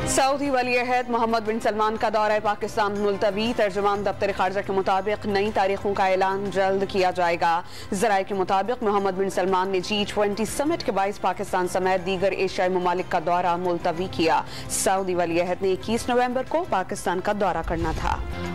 Saudi वली-ए-अहद Mohammad बिन सलमान का दौरा पाकिस्तान मुलतवी। तर्जुमान दफ्तर खारजा के मुताबिक नई तारीखों का ऐलान जल्द किया जाएगा। ज़राए के मुताबिक मोहम्मद बिन सलमान ने G20 समिट के बाइस पाकिस्तान समेत दीगर एशियाई ममालिक का दौरा मुलतवी किया। सऊदी वली-ए-अहद ने 21 नवंबर को पाकिस्तान का दौरा करना था।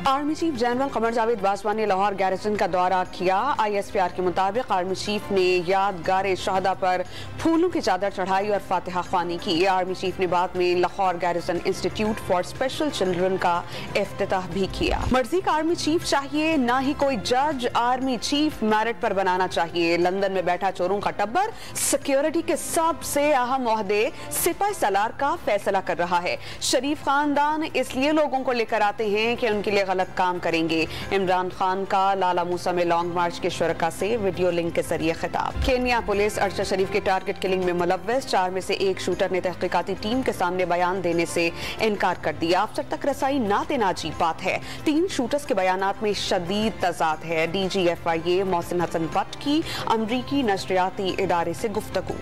Army chief general Qamar Javed Bajwa ने लाहौर गैरिसन का दौरा किया। ISPR के मुताबिक आर्मी चीफ ने यादगार शहदा पर फूलों की चादर चढ़ाई और फातिहा ख्वानी की। आर्मी चीफ ने बाद में Lahore garrison institute for special children का इफ्तिताह भी किया। मर्जी का आर्मी चीफ चाहिए, ना ही कोई जज आर्मी चीफ मेरिट पर बनाना चाहिए। लंदन में बैठा चोरों का टब्बर सिक्योरिटी के सबसे अहम ओहदे सिपाही सालार का फैसला कर रहा है। शरीफ खानदान इसलिए लोगों को लेकर आते हैं कि उनके लिए गलत काम करेंगे। इमरान खान का लाला मूसा में लॉन्ग मार्च के शुरका से वीडियो लिंक के जरिए खिताब। केन्या पुलिस अरशद शरीफ के टारगेट किलिंग में मुलव्वस 4 में से एक शूटर ने तहकीकाती टीम के सामने बयान देने से इनकार कर दिया। अफसर तक रसाई ना देना अजीब बात है। 3 शूटर्स के बयानात में शदीद तजाद है। DGFIA मोहसिन हसन भट्ट की अमरीकी नशरियाती इदारे से गुफ्तगू।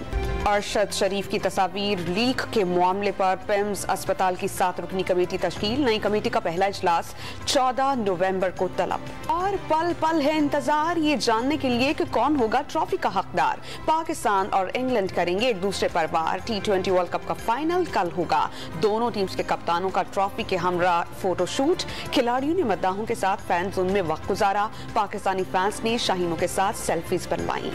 अरशद शरीफ की तस्वीर लीक के मामले पर पिम्स अस्पताल की 7 रुकनी कमेटी तश्कील। नई कमेटी का पहला इजलास 14 नवंबर को तलब। और पल पल है इंतजार ये जानने के लिए कि कौन होगा ट्रॉफी का हकदार। पाकिस्तान और इंग्लैंड करेंगे एक दूसरे पर वार। T20 वर्ल्ड कप का फाइनल कल होगा। दोनों टीम्स के कप्तानों का ट्रॉफी के हमरा फोटोशूट। खिलाड़ियों ने मद्दाहों के साथ फैन जोन में वक्त गुजारा। पाकिस्तानी फैंस ने शाहीनों के साथ सेल्फीज बनवाई।